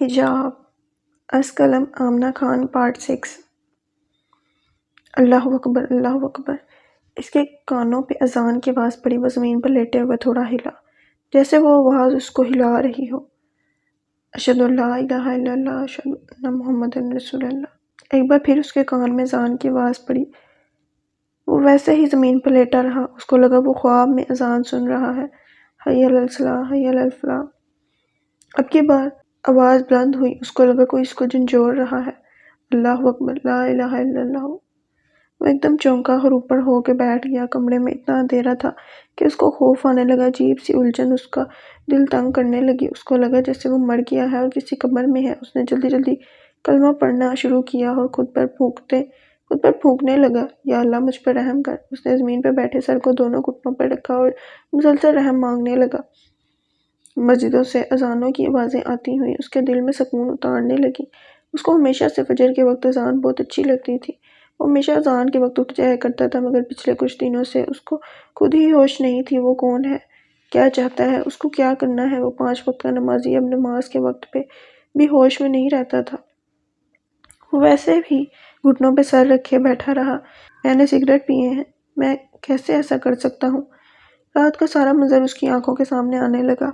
حجاب از قلم آمنہ خان پارٹ 6۔ اللہ اکبر اللہ اکبر۔ اس کے کانوں پہ اذان کی آواز پڑی۔ وہ زمین پر لیٹے ہوئے تھوڑا ہلا، جیسے وہ آواز اس کو ہلا رہی ہو۔ اشہد ان لا الہ الا اللہ اشہد ان محمد رسول اللہ۔ ایک بار پھر اس کے کان میں اذان کی آواز پڑی۔ وہ ویسے ہی زمین پر لیٹا رہا۔ اس کو لگا وہ خواب میں اذان سن رہا ہے، حی علی الصلاۃ حی علی الفلاح۔ اب کی بار آواز بلند ہوئی۔ اس کو لگا کوئی اس کو جھنجھوڑ رہا ہے۔ اللہ اکبر لا الہ الا اللہ۔ وہ ایک دم چونکا اور اوپر ہو کے بیٹھ گیا۔ کمرے میں اتنا اندھیرا تھا کہ اس کو خوف آنے لگا۔ عجیب سی الجھن اس کا دل تنگ کرنے لگی۔ اس کو لگا جیسے وہ مر گیا ہے اور کسی قبر میں ہے۔ اس نے جلدی جلدی کلمہ پڑھنا شروع کیا اور خود پر پھونکنے لگا، یا اللہ مجھ پر رحم کر۔ اس نے زمین پر بیٹھے سر کو دونوں گھٹنوں پر رکھا اور مسلسل رحم مانگنے لگا۔ مسجدوں سے اذانوں کی آوازیں آتی ہوئیں اس کے دل میں سکون اتارنے لگیں۔ اس کو ہمیشہ سے فجر کے وقت اذان بہت اچھی لگتی تھی۔ وہ ہمیشہ اذان کے وقت اٹھ جایا کرتا تھا، مگر پچھلے کچھ دنوں سے اس کو خود ہی ہوش نہیں تھی۔ وہ کون ہے، کیا چاہتا ہے، اس کو کیا کرنا ہے۔ وہ 5 وقت کا نمازی اب نماز کے وقت پہ بھی ہوش میں نہیں رہتا تھا۔ وہ ویسے بھی گھٹنوں پہ سر رکھے بیٹھا رہا۔ میں نے سگریٹ پیے ہیں، میں کیسے ایسا کر سکتا ہوں؟ رات کا سارا منظر اس کی آنکھوں کے سامنے آنے لگا۔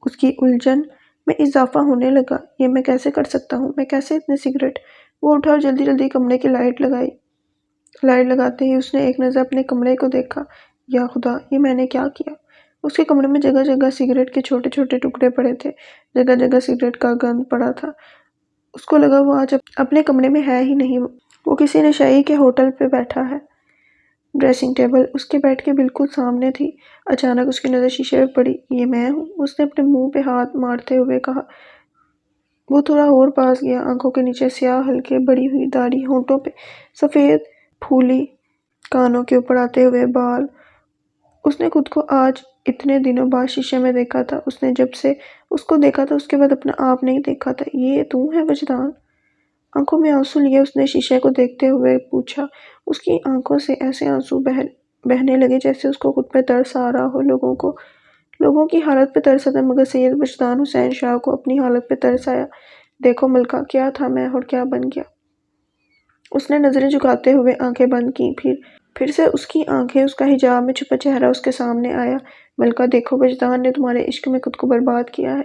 اس کی الجھن میں اضافہ ہونے لگا۔ یہ میں کیسے کر سکتا ہوں؟ میں کیسے اتنے سگریٹ؟ وہ اٹھا اور جلدی جلدی کمرے کی لائٹ لگائی۔ لائٹ لگاتے ہی اس نے ایک نظر اپنے کمرے کو دیکھا۔ یا خدا، یہ میں نے کیا کیا؟ اس کے کمرے میں جگہ جگہ سگریٹ کے چھوٹے چھوٹے ٹکڑے پڑے تھے، جگہ جگہ سگریٹ کا گند پڑا تھا۔ اس کو لگا وہ آج اپنے کمرے میں ہے ہی نہیں، وہ کسی نشئی کے ہوٹل پہ بیٹھا ہے۔ ڈریسنگ ٹیبل اس کے بیڈ کے بالکل سامنے تھی۔ اچانک اس کی نظر شیشے پہ پڑی۔ یہ میں ہوں؟ اس نے اپنے منہ پہ ہاتھ مارتے ہوئے کہا۔ وہ تھوڑا اور پاس گیا۔ آنکھوں کے نیچے سیاہ ہلکے بڑی ہوئی داڑھی، ہونٹوں پہ سفید پھولی، کانوں کے اوپر آتے ہوئے بال۔ اس نے خود کو آج اتنے دنوں بعد شیشے میں دیکھا تھا۔ اس نے جب سے اس کو دیکھا تھا اس کے بعد اپنا آپ نہیں دیکھا تھا۔ یہ تو ہے وجدان؟ آنکھوں میں آنسو لیے اس نے شیشے کو دیکھتے ہوئے پوچھا۔ اس کی آنکھوں سے ایسے آنسو بہنے لگے جیسے اس کو خود پہ ترس آ رہا ہو۔ لوگوں کی حالت پہ ترس آتا، مگر سید وجدان حسین شاہ کو اپنی حالت پہ ترس آیا۔ دیکھو ملکہ، کیا تھا میں اور کیا بن گیا۔ اس نے نظریں جھکاتے ہوئے آنکھیں بند کی۔ پھر سے اس کی آنکھیں، اس کا حجاب میں چھپا چہرہ اس کے سامنے آیا۔ ملکہ دیکھو، وجدان نے تمہارے عشق میں خود کو برباد کیا ہے۔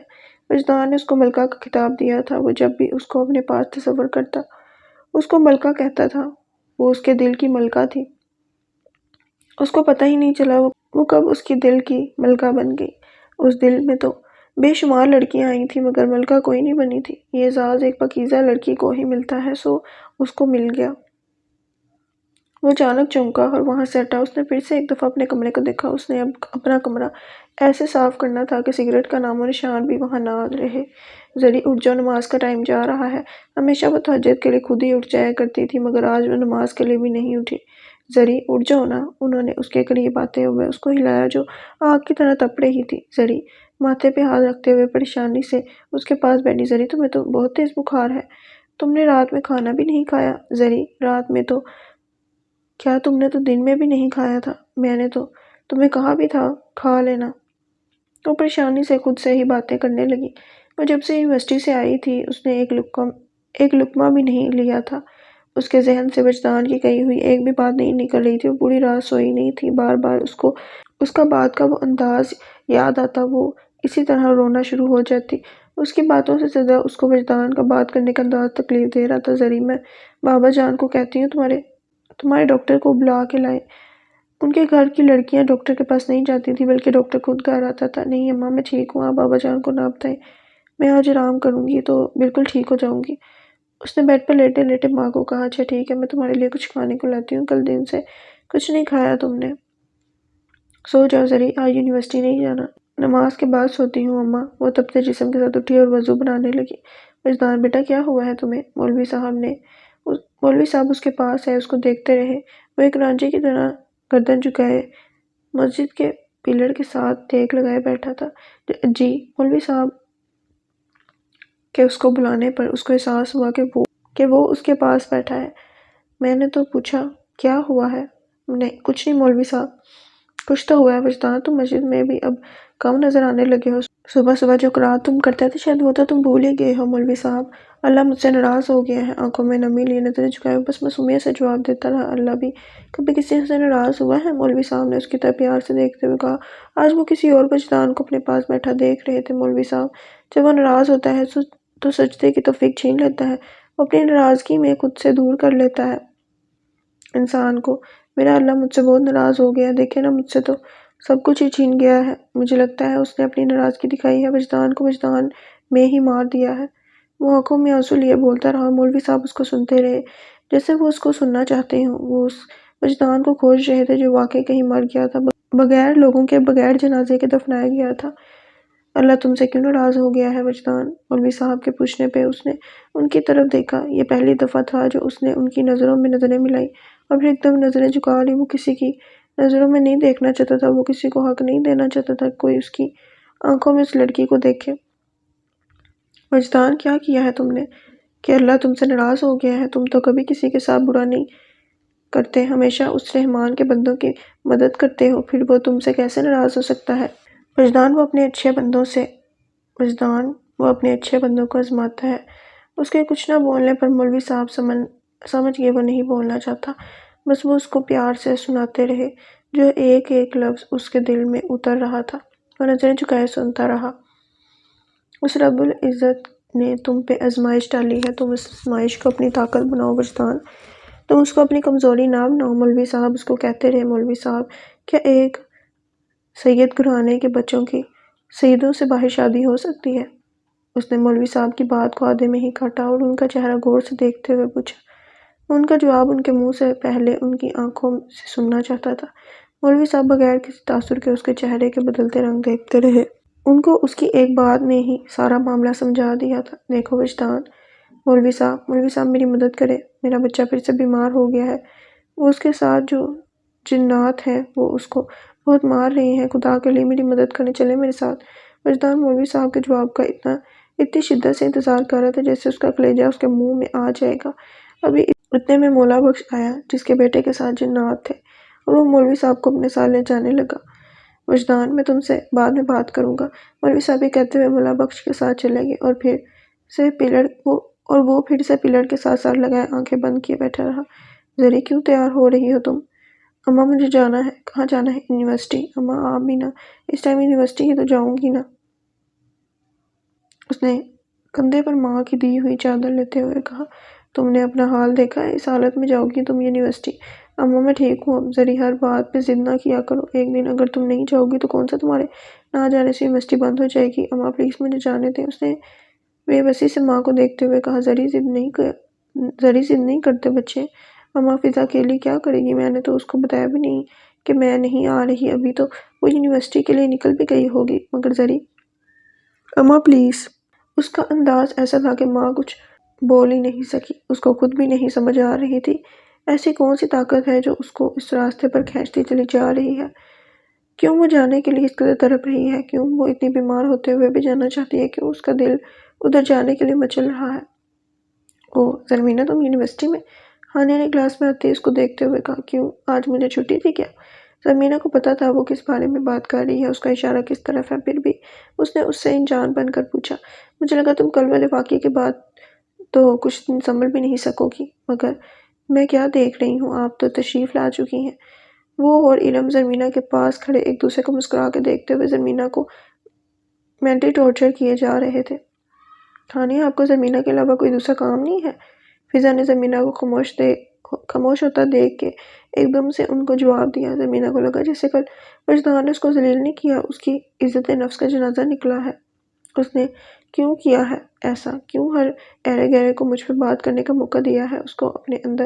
وجدان نے اس کو ملکہ کا خطاب دیا تھا۔ وہ جب بھی اس کو اپنے پاس تصور کرتا، اس کو ملکہ کہتا تھا۔ وہ اس کے دل کی ملکہ تھی۔ اس کو پتہ ہی نہیں چلا وہ کب اس کی دل کی ملکہ بن گئی۔ اس دل میں تو بے شمار لڑکیاں آئی تھیں، مگر ملکہ کوئی نہیں بنی تھی۔ یہ اعزاز ایک پاکیزہ لڑکی کو ہی ملتا ہے، سو اس کو مل گیا۔ وہ اچانک چونکا اور وہاں سے ہٹا۔ اس نے پھر سے ایک دفعہ اپنے کمرے کو دیکھا۔ اس نے اب اپنا کمرہ ایسے صاف کرنا تھا کہ سگریٹ کا نام و نشان بھی وہاں نہ رہے۔ زری اٹھ جاؤ، نماز کا ٹائم جا رہا ہے۔ ہمیشہ وہ تہجد کے لیے خود ہی اٹھ جایا کرتی تھی، مگر آج وہ نماز کے لیے بھی نہیں اٹھی۔ زری اٹھ جاؤ نا۔ انہوں نے اس کے قریب آتے ہوئے اس کو ہلایا جو آگ کی طرح تپ رہی تھی۔ زری ماتھے پہ ہاتھ رکھتے ہوئے پریشانی سے اس کے پاس بیٹھی۔ زری تمہیں تو بہت تیز بخار ہے، تم نے رات میں کھانا بھی نہیں کھایا۔ زری رات میں تو کیا، تم نے تو دن میں بھی نہیں کھایا تھا، میں نے تو تمہیں کہا بھی تھا کھا لینا۔ وہ پریشانی سے خود سے ہی باتیں کرنے لگی۔ وہ جب سے یونیورسٹی سے آئی تھی اس نے ایک لقمہ بھی نہیں لیا تھا۔ اس کے ذہن سے وجدان کی کہی ہوئی ایک بھی بات نہیں نکل رہی تھی۔ وہ پوری رات سوئی نہیں تھی۔ بار بار اس کا بات کا وہ انداز یاد آتا، وہ اسی طرح رونا شروع ہو جاتی۔ اس کی باتوں سے زیادہ اس کو وجدان کا بات کرنے کا انداز تکلیف دے رہا تھا۔ زری میں بابا جان کو کہتی ہوں تمہارے ڈاکٹر کو بلا کے لائیں۔ ان کے گھر کی لڑکیاں ڈاکٹر کے پاس نہیں جاتی تھی، بلکہ ڈاکٹر خود گھر آتا تھا۔ نہیں اماں، میں ٹھیک ہوں، آپ بابا جان کو نہ بتائیں، میں آج آرام کروں گی تو بالکل ٹھیک ہو جاؤں گی۔ اس نے بیڈ پر لیٹے لیٹے ماں کو کہا۔ اچھا ٹھیک ہے، میں تمہارے لیے کچھ کھانے کو لاتی ہوں، کل دن سے کچھ نہیں کھایا تم نے۔ سو جاؤ زری، آج یونیورسٹی نہیں جانا۔ نماز کے بعد سوتی ہوں اماں۔ وہ تپتے جسم کے ساتھ اٹھی اور وضو بنانے لگی۔ وجدان بیٹا کیا ہوا ہے تمہیں؟ مولوی صاحب اس کے پاس ہے، اس کو دیکھتے رہے۔ وہ ایک رانجے کی طرح گردن جھکائے مسجد کے پلڑ کے ساتھ ٹیک لگائے بیٹھا تھا۔ جی مولوی صاحب کے اس کو بلانے پر اس کو احساس ہوا کہ وہ اس کے پاس بیٹھا ہے۔ میں نے تو پوچھا کیا ہوا ہے؟ نہیں کچھ نہیں مولوی صاحب۔ کچھ تو ہوا ہے وجدان، تم مسجد میں بھی اب کم نظر آنے لگے ہو، صبح صبح جو قرات تم کرتے تھے شاید وہ تو تم بھول ہی گئے ہو مولوی صاحب۔ اللہ مجھ سے ناراض ہو گیا ہے۔ آنکھوں میں نمی لیے نظریں جھکائے بس معصومیت سے جواب دیتا رہا، اللہ بھی کبھی کسی سے ناراض ہوا ہے؟ مولوی صاحب نے اس کی طرف پیار سے دیکھتے ہوئے کہا۔ آج وہ کسی اور وجدان کو اپنے پاس بیٹھا دیکھ رہے تھے مولوی صاحب۔ جب وہ ناراض ہوتا ہے تو سجدے کی توفیق چھین لیتا ہے، وہ اپنی ناراضگی میں خود سے دور کر لیتا ہے انسان کو۔ میرا اللہ مجھ سے بہت ناراض ہو گیا، دیکھے نا مجھ سے تو سب کچھ ہی چھین گیا ہے۔ مجھے لگتا ہے اس نے اپنی ناراضگی دکھائی ہے، وجدان کو وجدان میں ہی مار دیا ہے۔ وہ آنکھوں میں آنسو لیے بولتا رہا، مولوی صاحب اس کو سنتے رہے جیسے وہ اس کو سننا چاہتے ہوں۔ وہ اس وجدان کو کھوج رہے تھے جو واقعی کہیں مر گیا تھا، بغیر لوگوں کے، بغیر جنازے کے دفنایا گیا تھا۔ اللہ تم سے کیوں ناراض ہو گیا ہے وجدان؟ مولوی صاحب کے پوچھنے پہ اس نے ان کی طرف دیکھا۔ یہ پہلی دفعہ تھا جو اس نے ان کی نظروں میں نظریں ملائی اور پھر ایک دم نظریں جھکا لی۔ وہ کسی کی نظروں میں نہیں دیکھنا چاہتا تھا، وہ کسی کو حق نہیں دینا چاہتا تھا کوئی اس کی آنکھوں میں اس لڑکی کو دیکھے۔ وجدان کیا کیا ہے تم نے کہ اللہ تم سے ناراض ہو گیا ہے؟ تم تو کبھی کسی کے ساتھ برا نہیں کرتے، ہمیشہ اس رحمان کے بندوں کی مدد کرتے ہو، پھر وہ تم سے کیسے ناراض ہو سکتا ہے؟ وجدان وہ اپنے اچھے بندوں کو آزماتا ہے۔ اس کے کچھ نہ بولنے پر مولوی صاحب سمجھ گئے وہ نہیں بولنا چاہتا، بس وہ اس کو پیار سے سناتے رہے جو ایک ایک لفظ اس کے دل میں اتر رہا تھا۔ وہ نظریں جھکائے سنتا رہا۔ اس رب العزت نے تم پہ آزمائش ڈالی ہے، تم اس آزمائش کو اپنی طاقت بناؤ وجدان، تم اس کو اپنی کمزوری نہ بناؤ۔ مولوی صاحب اس کو کہتے رہے، مولوی صاحب کیا ایک سید گھرانے کے بچوں کی سیدوں سے باہر شادی ہو سکتی ہے؟ اس نے مولوی صاحب کی بات کو آدھے میں ہی کاٹا اور ان کا چہرہ غور سے دیکھتے ہوئے پوچھا۔ ان کا جواب ان کے منہ سے پہلے ان کی آنکھوں سے سننا چاہتا تھا۔ مولوی صاحب بغیر کسی تاثر کے اس کے چہرے کے بدلتے رنگ دیکھتے رہے۔ ان کو اس کی ایک بات نے ہی سارا معاملہ سمجھا دیا تھا۔ دیکھو وجدان، مولوی صاحب میری مدد کرے، میرا بچہ پھر سے بیمار ہو گیا ہے، وہ اس کے ساتھ جو جنات ہیں وہ اس کو بہت مار رہی ہیں، خدا کے لیے میری مدد کرنے چلے میرے ساتھ۔ وجدان مولوی صاحب کے جواب کا اتنی شدت سے انتظار کر رہا تھا جیسے اس کا کلیجہ اس کے منہ میں آ جائے گا۔ ابھی اتنے میں مولا بخش آیا جس کے بیٹے کے ساتھ جنات تھے، اور وہ مولوی صاحب کو اپنے ساتھ لے جانے لگا۔ وجدان، میں تم سے بعد میں بات کروں گا، مولوی صاحب یہ کہتے ہوئے مولا بخش کے ساتھ چلے گئے اور وہ پھر سے پلڑ کے ساتھ ساتھ لگائے آنکھیں بند کیے بیٹھا رہا۔ زری، کیوں تیار ہو رہی ہو تم؟ اماں مجھے جانا ہے۔ کہاں جانا ہے؟ یونیورسٹی۔ اماں آپ بھی نا، اس ٹائم یونیورسٹی ہی تو جاؤں گی نا۔ اس نے کندھے پر ماں کی دی ہوئی چادر لیتے ہوئے کہا، تم نے اپنا حال دیکھا ہے، اس حالت میں جاؤ گی تم یونیورسٹی؟ اماں میں ٹھیک ہوں اب، زری ہر بات پہ ضد نہ کیا کرو، ایک دن اگر تم نہیں جاؤ گی تو کون سا تمہارے نہ جانے سے یونیورسٹی بند ہو جائے گی۔ اماں پلیز مجھے جانے دیں، اس نے بے بسی سے ماں کو دیکھتے ہوئے کہا۔ زری ضد نہیں کرتے بچے، اماں فضا کے لیے کیا کرے گی؟ میں نے تو اس کو بتایا بھی نہیں کہ میں نہیں آ رہی، ابھی تو وہ یونیورسٹی کے لیے نکل بھی گئی ہوگی، مگر زری اماں پلیز۔ اس کا انداز ایسا تھا کہ ماں کچھ بول ہی نہیں سکی، اس کو خود بھی نہیں سمجھ آ رہی تھی ایسی کون سی طاقت ہے جو اس کو اس راستے پر کھینچتی چلی جا رہی ہے، کیوں وہ جانے کے لیے اس قدر تڑپ رہی ہے، کیوں وہ اتنی بیمار ہوتے ہوئے بھی جانا چاہتی ہے، کیوں اس کا دل ادھر جانے کے لیے مچل رہا ہے۔ اوہ زرمینہ، تم یونیورسٹی میں؟ ہانیہ نے کلاس میں آتے اس کو دیکھتے ہوئے کہا، کیوں آج مجھے چھٹی تھی کیا؟ زرمینہ کو پتا تھا وہ کس بارے میں بات کر رہی ہے، اس کا اشارہ کس طرف ہے، پھر بھی اس نے اس سے انجان بن کر پوچھا، مجھے لگا تم کل والے واقعے کے بعد تو کچھ دن سنبھل بھی نہیں سکو گی، مگر میں کیا دیکھ رہی ہوں، آپ تو تشریف لا چکی ہیں۔ وہ اور علم زرمینہ کے پاس کھڑے ایک دوسرے کو مسکرا کے دیکھتے ہوئے زرمینہ کو مینٹلی ٹارچر کیے جا رہے تھے۔ ہانیہ، آپ کو زرمینہ کے علاوہ کوئی دوسرا کام نہیں ہے؟ فضا نے زرمینہ کو خاموش ہوتا دیکھ کے ایک دم سے ان کو جواب دیا۔ زرمینہ کو لگا جیسے کل وجدان نے اس کو ذلیل نہیں کیا، اس کی عزت نفس کا جنازہ نکلا ہے۔ اس نے کیوں کیا ہے ایسا؟ کیوں ہر ایرے گہرے کو مجھ پہ بات کرنے کا موقع دیا ہے؟ اس کو اپنے اندر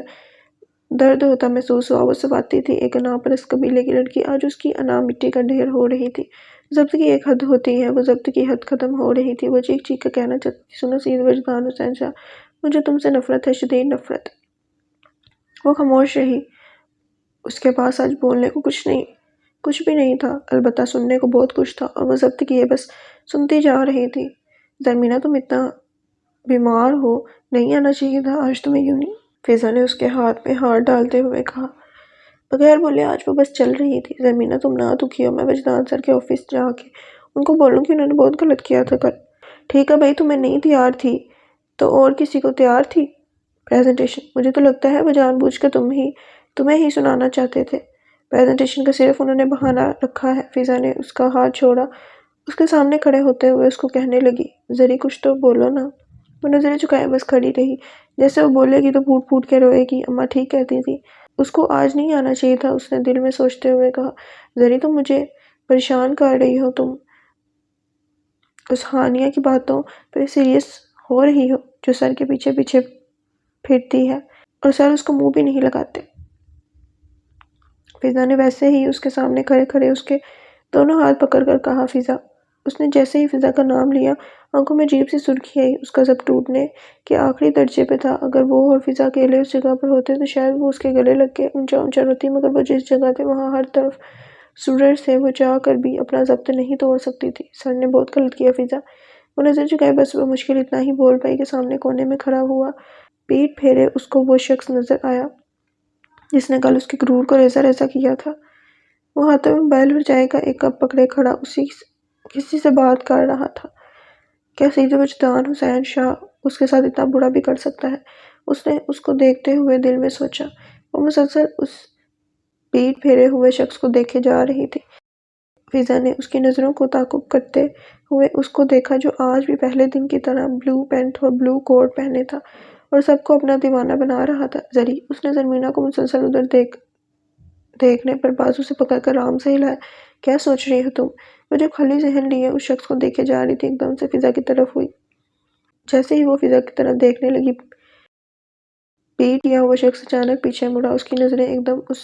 درد ہوتا محسوس ہوا۔ وہ سوارتی تھی، ایک انا پرست قبیلے کی لڑکی، آج اس کی انا مٹی کا ڈھیر ہو رہی تھی۔ ضبط کی ایک حد ہوتی ہے، وہ ضبط کی حد ختم ہو رہی تھی۔ وہ چیخ چیخ کر کہنا چاہتی تھی، سنو سید وجدان حسین شاہ، مجھے تم سے نفرت ہے، شدید نفرت۔ وہ خاموش رہی، اس کے پاس آج بولنے کو کچھ بھی نہیں تھا، البتہ سننے کو بہت کچھ تھا، اور وہ ضبط کیے بس سنتی جا رہی تھی۔ زرمینہ، تم اتنا بیمار ہو، نہیں آنا چاہیے تھا آج تمہیں یونی؟ فضا نے اس کے ہاتھ میں ہاتھ ڈالتے ہوئے کہا۔ بغیر بولے آج وہ بس چل رہی تھی۔ زرمینہ، تم نہ دکھی ہو، میں وجدان سر کے آفس جا کے ان کو بولوں کہ انہوں نے بہت غلط کیا تھا کل۔ ٹھیک ہے بھائی، تمہیں نہیں تیار تھی تو اور کسی کو تیار تھی؟ پریزنٹیشن، مجھے تو لگتا ہے وہ جان بوجھ کے تمہیں ہی سنانا چاہتے تھے۔ پریزنٹیشن کا صرف انہوں نے بہانہ رکھا ہے۔ فضا نے اس کا ہاتھ چھوڑا، اس کے سامنے کھڑے ہوتے ہوئے اس کو کہنے لگی، زری کچھ تو بولو نا۔ وہ نظریں جھکائے بس کھڑی رہی، جیسے وہ بولے گی تو پھوٹ پھوٹ کے روئے گی۔ اماں ٹھیک کہتی تھی، اس کو آج نہیں آنا چاہیے تھا۔ اس نے دل میں سوچتے ہوئے کہا، زری تم مجھے پریشان کر رہی ہو، تم اس ہانیہ کی باتوں پہ سیریس ہو رہی ہو جو سر کے پیچھے پیچھے پھرتی ہے اور سر اس کو منہ بھی نہیں لگاتے۔ فضا نے ویسے ہی اس کے سامنے کھڑے کھڑے اس کے دونوں ہاتھ پکڑ کر کہا، فضا۔ اس نے جیسے ہی فضا کا نام لیا، آنکھوں میں عجیب سی سرخی آئی۔ اس کا ضبط ٹوٹنے کے آخری درجے پہ تھا۔ اگر وہ اور فضا اکیلے اس جگہ پر ہوتے تو شاید وہ اس کے گلے لگ کے اونچا اونچا روتی، مگر وہ جس جگہ تھے وہاں ہر طرف سورج سے وہ چاہ کر بھی اپنا ضبط نہیں توڑ سکتی تھی۔ سر نے بہت غلط کیا فضا۔ وہ نظر جھکائے بس بمشکل اتنا ہی بول پائی کہ سامنے کونے میں کھڑا ہوا پیٹھ پھیرے اس کو وہ شخص نظر آیا جس نے کل اس کے غرور کو ریزہ ریزہ کیا تھا۔ وہ ہاتھوں میں موبائل اور چائے کا ایک کپ پکڑے کھڑا کسی سے بات کر رہا تھا۔ کیا سید وجدان حسین شاہ اس کے ساتھ اتنا برا بھی کر سکتا ہے؟ اس نے اس کو دیکھتے ہوئے دل میں سوچا۔ وہ مسلسل اس پیٹھ پھیرے ہوئے شخص کو دیکھے جا رہی تھی۔ فضا نے اس کی نظروں کو تعقب کرتے ہوئے اس کو دیکھا جو آج بھی پہلے دن کی طرح بلو پینٹ اور بلو کوٹ پہنے تھا اور سب کو اپنا دیوانہ بنا رہا تھا۔ زری، اس نے زرمینا کو مسلسل ادھر دیکھنے پر بازو سے پکڑ کر آرام سے ہلایا۔ کیا سوچ رہی ہو تم؟ وہ جو خالی ذہن لیے اس شخص کو دیکھے جا رہی تھی ایک دم سے فضا کی طرف ہوئی۔ جیسے ہی وہ فضا کی طرف دیکھنے لگی، پیٹ کیا ہوا شخص اچانک پیچھے مڑا۔ اس کی نظریں ایک دم اس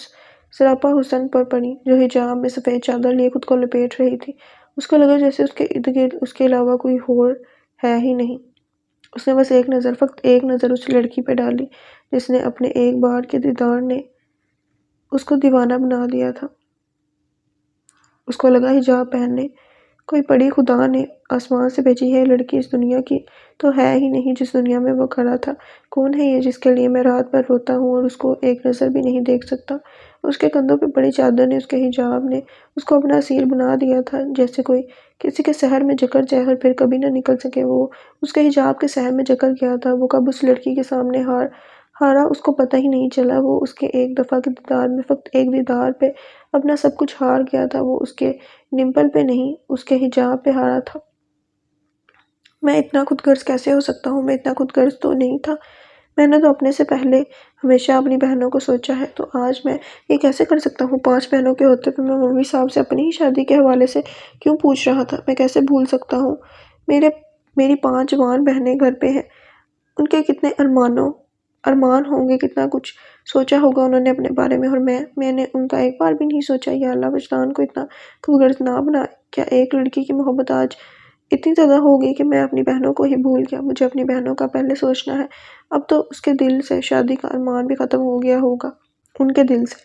سراپا حسن پر پڑی جو حجاب میں سفید چادر لیے خود کو لپیٹ رہی تھی۔ اس کو لگا جیسے اس کے ارد گرد اس کے علاوہ کوئی اور ہے ہی نہیں۔ اس نے بس فقط ایک نظر اس لڑکی پہ ڈالی جس نے اپنے ایک بار کے دیدار نے اس کو دیوانہ بنا دیا تھا۔ اس کو لگا حجاب پہننے کوئی بڑی خدا نے آسمان سے بھیجی ہے۔ لڑکی اس دنیا کی تو ہے ہی نہیں جس دنیا میں وہ کھڑا تھا۔ کون ہے یہ جس کے لیے میں رات بھر روتا ہوں اور اس کو ایک نظر بھی نہیں دیکھ سکتا؟ اس کے کندھوں پہ بڑی چادر نے، اس کے حجاب نے اس کو اپنا اسیر بنا دیا تھا، جیسے کوئی کسی کے سحر میں جکڑ جائے اور پھر کبھی نہ نکل سکے۔ وہ اس کے حجاب کے سحر میں جکڑ گیا تھا۔ وہ کب اس لڑکی کے سامنے ہارا اس کو پتہ ہی نہیں چلا۔ وہ اس کے ایک دفعہ کے دیدار میں، فقط ایک دیدار پہ اپنا سب کچھ ہار گیا تھا۔ وہ اس کے ڈمپل پہ نہیں، اس کے حجاب پہ ہارا تھا۔ میں اتنا خود غرض کیسے ہو سکتا ہوں؟ میں اتنا خود غرض تو نہیں تھا۔ میں نے تو اپنے سے پہلے ہمیشہ اپنی بہنوں کو سوچا ہے، تو آج میں یہ کیسے کر سکتا ہوں؟ 5 بہنوں کے ہوتے ہوئے میں مولوی صاحب سے اپنی ہی شادی کے حوالے سے کیوں پوچھ رہا تھا؟ میں کیسے بھول سکتا ہوں؟ میری 5 جوان بہنیں گھر پہ ہیں، ان کے کتنے ارمان ہوں گے، کتنا کچھ سوچا ہوگا انہوں نے اپنے بارے میں، اور میں نے ان کا ایک بار بھی نہیں سوچا۔ یا اللہ، وجدان کو اتنا خود غرض نہ بنا۔ کیا ایک لڑکی کی محبت آج اتنی زیادہ ہو گئی کہ میں اپنی بہنوں کو ہی بھول گیا؟ مجھے اپنی بہنوں کا پہلے سوچنا ہے۔ اب تو اس کے دل سے شادی کا ارمان بھی ختم ہو گیا ہوگا۔ ان کے دل سے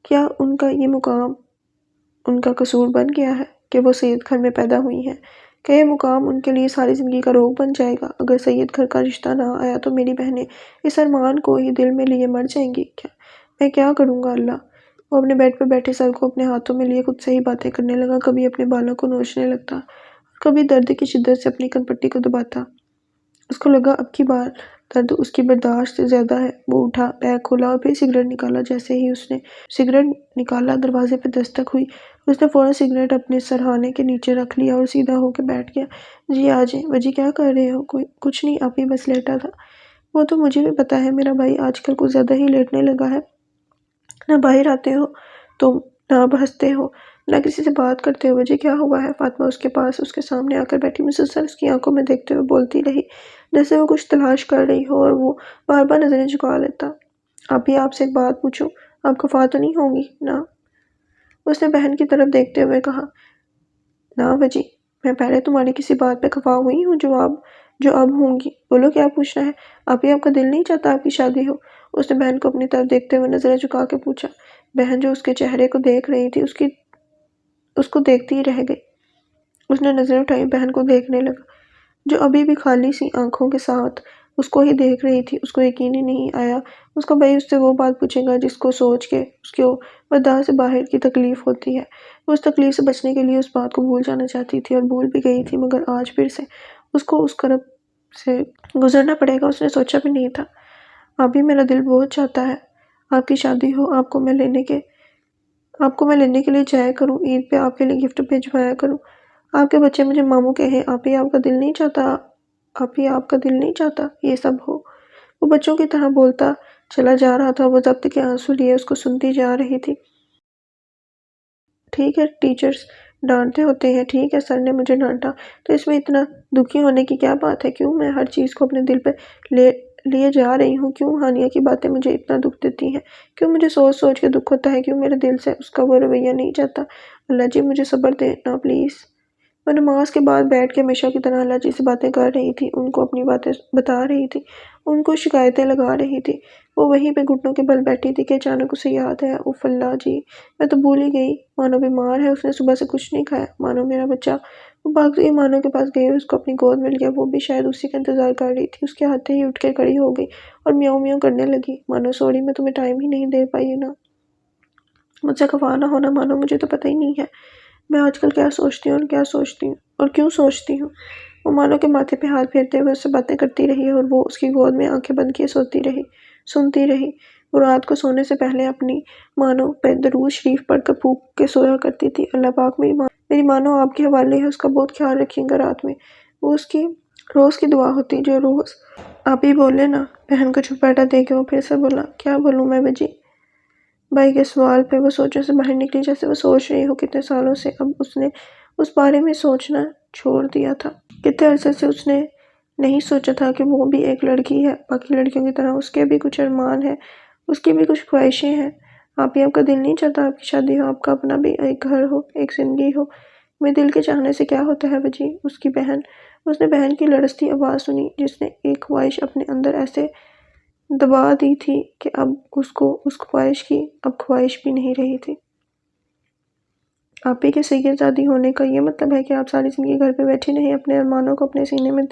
کیا ان کا یہ مقام ان کا قصور بن گیا ہے کہ وہ سید گھر میں پیدا ہوئی ہیں؟ کہ یہ مقام ان کے لیے ساری زندگی کا روگ بن جائے گا؟ اگر سید گھر کا رشتہ نہ آیا تو میری بہنیں اس ارمان کو ہی دل میں لیے مر جائیں گی۔ میں کیا کروں گا اللہ؟ وہ اپنے بیڈ پر بیٹھے سر کو اپنے ہاتھوں میں لیے خود سے ہی باتیں کرنے لگا، کبھی اپنے بالوں کو نوچنے لگتا اور کبھی درد کی شدت سے اپنی کنپٹی کو دباتا۔ اس کو لگا اب کی بار درد اس کی برداشت سے زیادہ ہے۔ وہ اٹھا، بیگ کھولا اور پھر سگریٹ نکالا۔ جیسے ہی اس نے سگریٹ نکالا، دروازے پہ دستک ہوئی۔ اس نے فوراً سگریٹ اپنے سرہانے کے نیچے رکھ لیا اور سیدھا ہو کے بیٹھ گیا۔ جی آ جائیں۔ وجی کیا کر رہے ہو؟ کچھ نہیں، آپ ہی بس لیٹا تھا۔ وہ تو مجھے بھی پتا ہے، میرا بھائی آج کل کچھ زیادہ ہی لیٹنے لگا ہے۔ نہ باہر آتے ہو تم، نہ اب ہنستے ہو، نہ کسی سے بات کرتے ہو۔ وجہ کیا ہوا ہے؟ فاطمہ اس کے پاس اس کے سامنے آ کر بیٹھی، مسلسل اس کی آنکھوں میں دیکھتے ہوئے بولتی رہی جیسے وہ کچھ تلاش کر رہی ہو، اور وہ بار بار نظریں جھکا لیتا۔ ابھی آپ سے ایک بات پوچھوں، آپ خفا تو نہیں ہوں گی نا؟ اس نے بہن کی طرف دیکھتے ہوئے کہا۔ نہ وجی، میں پہلے تمہاری کسی بات پہ خفا ہوئی ہوں جو اب ہوں گی؟ بولو کیا پوچھنا ہے؟ آپ کا دل نہیں چاہتا آپ کی شادی ہو؟ اس نے بہن کو اپنی طرف دیکھتے ہوئے نظریں جھکا کے پوچھا۔ بہن جو اس کے چہرے کو دیکھ رہی تھی اس کو دیکھتی ہی رہ گئی۔ اس نے نظریں اٹھائی، بہن کو دیکھنے لگا جو ابھی بھی خالی سی آنکھوں کے ساتھ اس کو ہی دیکھ رہی تھی، اس کو یقین ہی نہیں آیا۔ اس کا بھائی اس سے وہ بات پوچھے گا جس کو سوچ کے اس کو برداشت سے باہر کی تکلیف ہوتی ہے۔ وہ اس تکلیف سے بچنے کے لیے اس بات کو بھول جانا چاہتی تھی اور بھول بھی گئی تھی، مگر آج پھر سے اس کو اس کرب سے گزرنا پڑے گا۔ اس نے سوچا بھی نہیں تھا۔ ابھی میرا دل بہت چاہتا ہے آپ کی شادی ہو، آپ کو میں لینے کے لیے جایا کروں، عید پہ آپ کے لیے گفٹ بھیجوایا کروں۔ آپ کے بچے مجھے ماموں کہیں، آپ ہی آپ کا دل نہیں چاہتا یہ سب ہو۔ وہ بچوں کی طرح بولتا چلا جا رہا تھا، وہ ضبط کے آنسو لیے اس کو سنتی جا رہی تھی۔ ٹھیک ہے ٹیچرز ڈانٹتے ہوتے ہیں، ٹھیک ہے سر نے مجھے ڈانٹا، تو اس میں اتنا دکھی ہونے کی کیا بات ہے؟ کیوں میں ہر چیز کو اپنے دل پہ لیے جا رہی ہوں؟ کیوں ہانیہ کی باتیں مجھے اتنا دکھ دیتی ہیں؟ کیوں مجھے سوچ سوچ کے دکھ ہوتا ہے؟ کیوں میرے دل سے اس کا وہ رویہ نہیں جاتا؟ اللہ جی مجھے صبر دینا پلیز۔ وہ نماز کے بعد بیٹھ کے ہمیشہ کی طرح اللہ جی سے باتیں کر رہی تھی، ان کو اپنی باتیں بتا رہی تھی، ان کو شکایتیں لگا رہی تھی۔ وہ وہیں پہ گھٹنوں کے بل بیٹھی تھی کہ اچانک اسے یاد ہے، اوف اللہ جی میں تو بھول ہی گئی، مانو بیمار ہے، اس نے صبح سے کچھ نہیں کھایا، مانو میرا بچہ۔ وہ بھاگ گئی مانو کے پاس گئی، اس کو اپنی گود مل گیا، وہ بھی شاید اسی کا انتظار کر رہی تھی۔ اس کے ہاتھ ہی اٹھ کے کھڑی ہو گئی اور میاؤں میاؤں کرنے لگی، مانو سوری میں تمہیں ٹائم ہی نہیں دے پائی نا، مجھ سے خفا نہ ہونا مانو، مجھے تو پتہ ہی نہیں ہے میں آج کل کیا سوچتی ہوں اور کیوں سوچتی ہوں۔ وہ مانو کے ماتھے پہ ہاتھ پھیرتے ہوئے اس سے باتیں کرتی رہی اور وہ اس کی گود میں آنکھیں بند کیے سنتی رہی۔ وہ رات کو سونے سے پہلے اپنی مانو پہ درود شریف پڑھ کر پھونک کے سویا کرتی تھی، اللہ پاک میری مانو آپ کے حوالے ہے، اس کا بہت خیال رکھیں گا رات میں۔ وہ اس کی روز کی دعا ہوتی جو روز آپ ہی بولے نا۔ بہن کو چھپ بیٹھا دے کے وہ پھر سے بولا، کیا بولوں میں بجی؟ بھائی کے سوال پہ وہ سوچوں سے باہر نکلی جیسے وہ سوچ رہی ہو کتنے سالوں سے اب اس نے اس بارے میں سوچنا چھوڑ دیا تھا۔ کتنے عرصے سے اس نے نہیں سوچا تھا کہ وہ بھی ایک لڑکی ہے، باقی لڑکیوں کی طرح اس کے بھی کچھ ارمان ہے، اس کی بھی کچھ خواہشیں ہیں۔ آپ ہی آپ کا دل نہیں چاہتا آپ کی شادی ہو، آپ کا اپنا بھی ایک گھر ہو، ایک زندگی ہو؟ میں دل کے چاہنے سے کیا ہوتا ہے بجی؟ اس نے بہن کی لڑزتی آواز سنی جس نے ایک خواہش اپنے اندر ایسے دبا دی تھی کہ اب اس کو اس خواہش کی اب خواہش بھی نہیں رہی تھی۔ آپ ہی کے سید زادی ہونے کا یہ مطلب ہے کہ آپ ساری زندگی گھر پہ بیٹھی نہیں، اپنے ارمانوں کو اپنے سینے میں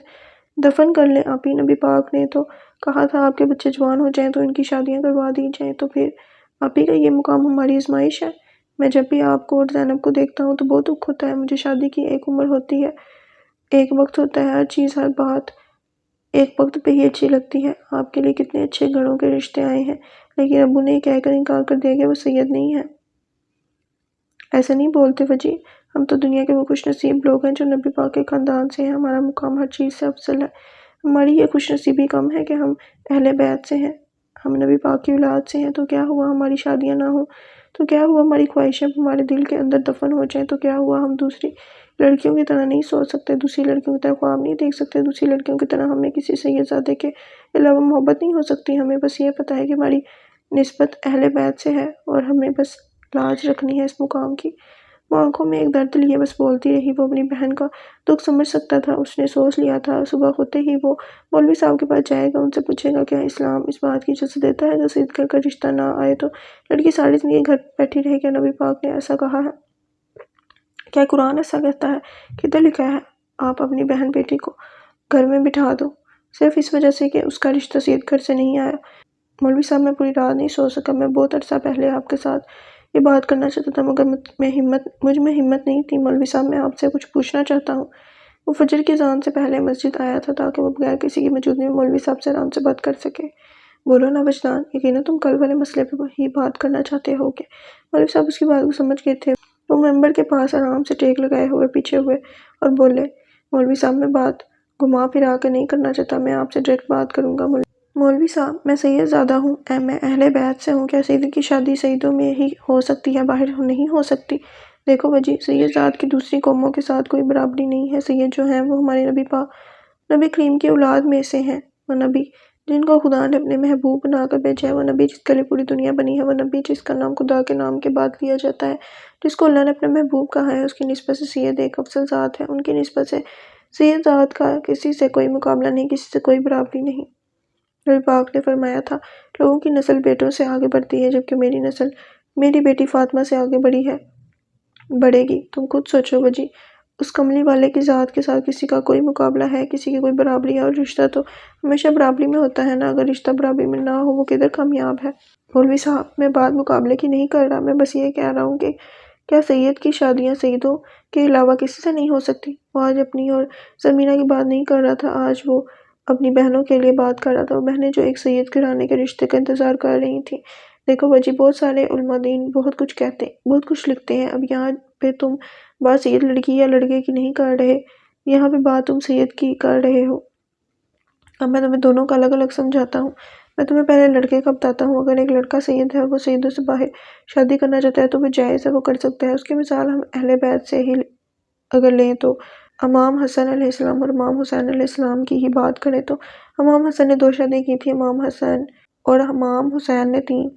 دفن کر لیں؟ آپ ہی نبی پاک نے تو کہا تھا آپ کے بچے جوان ہو جائیں تو ان کی شادیاں کروا دی جائیں، تو پھر آپ ہی کا یہ مقام ہماری آزمائش ہے۔ میں جب بھی آپ کو اور زینب کو دیکھتا ہوں تو بہت دکھ ہوتا ہے۔ مجھے شادی کی ایک عمر ہوتی ہے، ایک وقت ہوتا ہے، ہر چیز ہر بات ایک وقت پہ ہی اچھی لگتی ہے۔ آپ کے لیے کتنے اچھے گھروں کے رشتے آئے ہیں، لیکن ابو نے کہہ کر انکار کر دیا کہ وہ سید نہیں ہے۔ ایسا نہیں بولتے وجی، ہم تو دنیا کے وہ خوش نصیب لوگ ہیں جو نبی پاک کے خاندان سے ہیں، ہمارا مقام ہر چیز سے افضل ہے۔ ہماری یہ خوش نصیبی کم ہے کہ ہم اہل بیت سے ہیں، ہم نبی پاک کی اولاد سے ہیں، تو کیا ہوا ہماری شادیاں نہ ہوں؟ تو کیا ہوا ہماری خواہشیں ہمارے دل کے اندر دفن ہو جائیں؟ تو کیا ہوا ہم دوسری لڑکیوں کی طرح نہیں سوچ سکتے، دوسری لڑکیوں کی طرح خواب نہیں دیکھ سکتے، دوسری لڑکیوں کی طرح ہمیں کسی سید زادے کے علاوہ محبت نہیں ہو سکتی؟ ہمیں بس یہ پتہ ہے کہ ہماری نسبت اہل بیت سے ہے اور ہمیں بس لاج رکھنی ہے اس مقام کی۔ وہ آنکھوں میں ایک درد لیے بس بولتی رہی۔ وہ اپنی بہن کا دکھ سمجھ سکتا تھا، اس نے سوچ لیا تھا صبح ہوتے ہی وہ مولوی صاحب کے پاس جائے گا، ان سے پوچھے گا کیا اسلام اس بات کی اجازت دیتا ہے کہ سید گھر کا رشتہ نہ آئے تو لڑکی ساری زندگی گھر بیٹھی رہے؟ کیا نبی پاک نے ایسا کہا ہے؟ کیا قرآن ایسا کہتا ہے؟ کدھر لکھا ہے آپ اپنی بہن بیٹی کو گھر میں بٹھا دو صرف اس وجہ سے کہ اس کا رشتہ سید گھر سے نہیں آیا؟ مولوی صاحب میں پوری رات نہیں سو سکا، میں بہت عرصہ پہلے آپ کے ساتھ یہ بات کرنا چاہتا تھا مگر مجھ میں ہمت نہیں تھی۔ مولوی صاحب میں آپ سے کچھ پوچھنا چاہتا ہوں۔ وہ فجر کی اذان سے پہلے مسجد آیا تھا تاکہ وہ بغیر کسی کی موجودگی میں مولوی صاحب سے آرام سے بات کر سکے۔ بولو نا وجدان، یقیناً تم کل والے مسئلے پہ ہی بات کرنا چاہتے ہو گے۔ مولوی صاحب اس کی بات کو سمجھ گئے تھے۔ وہ ممبر کے پاس آرام سے ٹیک لگائے ہوئے پیچھے ہوئے اور بولے، مولوی صاحب میں بات گھما پھرا کے نہیں کرنا چاہتا، میں آپ سے ڈائریکٹ بات کروں گا۔ مولوی صاحب میں سید زادہ ہوں، میں اہل بیت سے ہوں، کیا سید کی شادی سیدوں میں ہی ہو سکتی ہے، باہر نہیں ہو سکتی؟ دیکھو وجی، سید ذات کی دوسری قوموں کے ساتھ کوئی برابری نہیں ہے۔ سید جو ہیں وہ ہمارے نبی کریم کی اولاد میں سے ہیں۔ وہ نبی جن کو خدا نے اپنے محبوب بنا کر بھیجا ہے، وہ نبی جس کے لیے پوری دنیا بنی ہے، وہ نبی جس کا نام خدا کے نام کے بعد لیا جاتا ہے، جس کو اللہ نے اپنے محبوب کہا ہے، اس کی نسبت سے سید ایک افضل ذات ہے۔ ان کی نسبت سے سید ذات کا کسی سے کوئی مقابلہ نہیں، کسی سے کوئی برابری نہیں۔ نبی پاک نے فرمایا تھا، لوگوں کی نسل بیٹوں سے آگے بڑھتی ہے جبکہ میری نسل میری بیٹی فاطمہ سے آگے بڑھے گی۔ تم خود سوچو وجی، اس کملی والے کی ذات کے ساتھ کسی کا کوئی مقابلہ ہے، کسی کی کوئی برابری ہے، اور رشتہ تو ہمیشہ برابری میں ہوتا ہے نا۔ اگر رشتہ برابری میں نہ ہو وہ کدھر کامیاب ہے؟ مولوی صاحب میں بات مقابلے کی نہیں کر رہا، میں بس یہ کہہ رہا ہوں کہ کیا سید کی شادیاں سیدوں کے علاوہ کسی سے نہیں ہو سکتی؟ وہ آج اپنی اور زمینہ کی بات نہیں کر رہا تھا، آج وہ اپنی بہنوں کے لیے بات کر رہا تھا، وہ بہنیں جو ایک سید گھرانے کے رشتے کا انتظار کر رہی تھیں۔ دیکھو بجی، بہت سارے علماء دین بہت کچھ کہتے ہیں، بہت کچھ لکھتے ہیں، اب یہاں پہ تم بات سید لڑکی یا لڑکے کی نہیں کر رہے، یہاں پہ بات تم سید کی کر رہے ہو۔ اب میں تمہیں دونوں کا الگ الگ سمجھاتا ہوں۔ میں تمہیں پہلے لڑکے کا بتاتا ہوں۔ اگر ایک لڑکا سید ہے اور وہ سیدوں سے باہر شادی کرنا چاہتا ہے تو وہ جائز ہے، وہ کر سکتا ہے۔ اس کی مثال ہم اہل بیت سے ہی اگر لیں تو امام حسن علیہ السلام اور امام حسین علیہ السلام کی ہی بات کریں تو امام حسن نے 2 شادی کی تھی، امام حسن اور امام حسین نے 3۔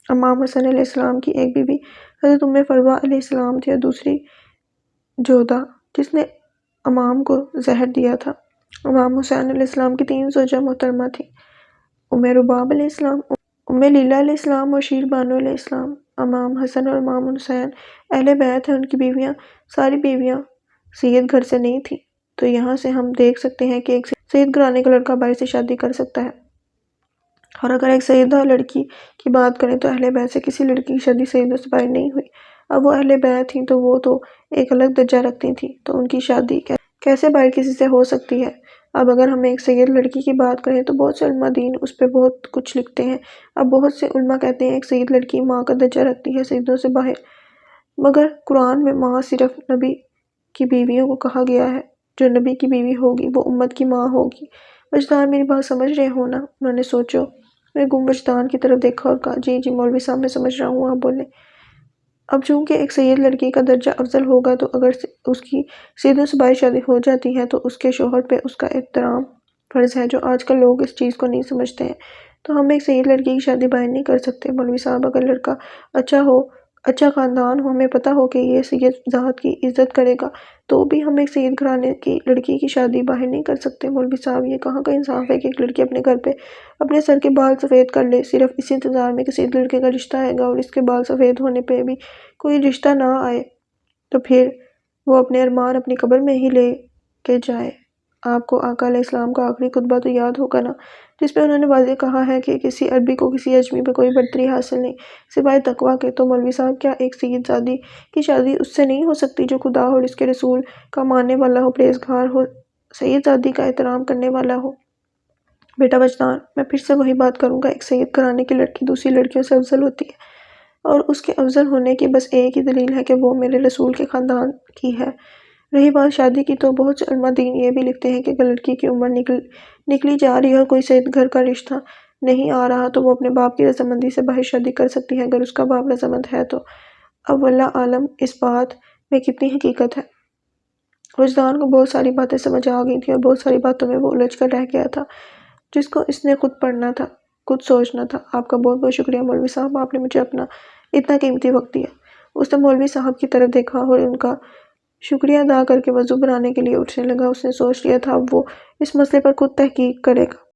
امام حسن علیہ السلام کی ایک بیوی حضرت ام فروا علیہ السلام تھی اور دوسری جودہ جس نے امام کو زہر دیا تھا۔ امام حسین علیہ السلام کی 3 زوجہ محترمہ تھیں، ام رباب علیہ السلام، ام لیلہ علیہ السلام اور شیر بانو علیہ السلام۔ امام حسن اور امام حسین اہل بیت ہیں، ان کی بیویاں ساری بیویاں سید گھر سے نہیں تھیں، تو یہاں سے ہم دیکھ سکتے ہیں کہ ایک سید گھرانے کا لڑکا باہر سے شادی کر سکتا ہے۔ اور اگر ایک سیدہ لڑکی کی بات کریں تو اہل بیت سے کسی لڑکی کی شادی سیدوں سے باہر نہیں ہوئی۔ اب وہ اہل بیت تھیں تو وہ تو ایک الگ درجہ رکھتی تھیں، تو ان کی شادی کیسے باہر کسی سے ہو سکتی ہے؟ اب اگر ہم ایک سید لڑکی کی بات کریں تو بہت سے علماء دین اس پہ بہت کچھ لکھتے ہیں۔ اب بہت سے علماء کہتے ہیں ایک سید لڑکی ماں کا درجہ رکھتی ہے سیدوں سے باہر، مگر قرآن میں ماں صرف نبی کی بیویوں کو کہا گیا ہے، جو نبی کی بیوی ہوگی وہ امت کی ماں ہوگی۔ وجدان میری بات سمجھ رہے ہو نا؟ انہوں نے سوچو، میں گم وجدان کی طرف دیکھا اور کہا جی جی مولوی صاحب میں سمجھ رہا ہوں، آپ بولیں۔ اب چونکہ ایک سید لڑکی کا درجہ افضل ہوگا تو اگر اس کی سیدوں سے باہر شادی ہو جاتی ہے تو اس کے شوہر پہ اس کا احترام فرض ہے، جو آج کل لوگ اس چیز کو نہیں سمجھتے ہیں۔ تو ہم ایک سید لڑکی کی شادی باہر نہیں کر سکتے مولوی صاحب۔ اگر لڑکا اچھا ہو، اچھا خاندان ہو، ہمیں پتہ ہو کہ یہ سید ذات کی عزت کرے گا، تو بھی ہم ایک سید گھرانے کی لڑکی کی شادی باہر نہیں کر سکتے مولوی صاحب۔ یہ کہاں کا انصاف ہے کہ ایک لڑکی اپنے گھر پہ اپنے سر کے بال سفید کر لے صرف اسی انتظار میں کہ سید لڑکے کا رشتہ آئے گا، اور اس کے بال سفید ہونے پہ بھی کوئی رشتہ نہ آئے تو پھر وہ اپنے ارمان اپنی قبر میں ہی لے کے جائے۔ آپ کو آقا علیہ السلام کا آخری خطبہ تو یاد ہوگا نا، جس پہ انہوں نے واضح کہا ہے کہ کسی عربی کو کسی اجمی پہ کوئی برتری حاصل نہیں سوائے تقویٰ کے۔ تو مولوی صاحب کیا ایک سید زادی کی شادی اس سے نہیں ہو سکتی جو خدا اور اس کے رسول کا ماننے والا ہو، پرہیزگار ہو، سید زادی کا احترام کرنے والا ہو؟ بیٹا وجدان، میں پھر سے وہی بات کروں گا، ایک سید گھرانے کی لڑکی دوسری لڑکیوں سے افضل ہوتی ہے، اور اس کے افضل ہونے کی بس ایک ہی دلیل ہے کہ وہ میرے رسول کے خاندان کی ہے۔ رہی بات شادی کی تو بہت سے علماء دین یہ بھی لکھتے ہیں کہ اگر لڑکی کی عمر نکلی جا رہی ہے اور کوئی سید گھر کا رشتہ نہیں آ رہا تو وہ اپنے باپ کی رضامندی سے باہر شادی کر سکتی ہے اگر اس کا باپ رضامند ہے تو۔ اب واللہ عالم اس بات میں کتنی حقیقت ہے۔ وجدان کو بہت ساری باتیں سمجھ آ گئی تھیں اور بہت ساری باتوں میں وہ الجھ کر رہ گیا تھا جس کو اس نے خود پڑھنا تھا، خود سوچنا تھا۔ آپ کا بہت بہت شکریہ مولوی صاحب، آپ نے مجھے اپنا اتنا قیمتی وقت دیا۔ اس نے مولوی صاحب کی طرف دیکھا اور ان کا شکریہ ادا کر کے وضو بنانے کے لیے اٹھنے لگا۔ اس نے سوچ لیا تھا اب وہ اس مسئلے پر خود تحقیق کرے گا۔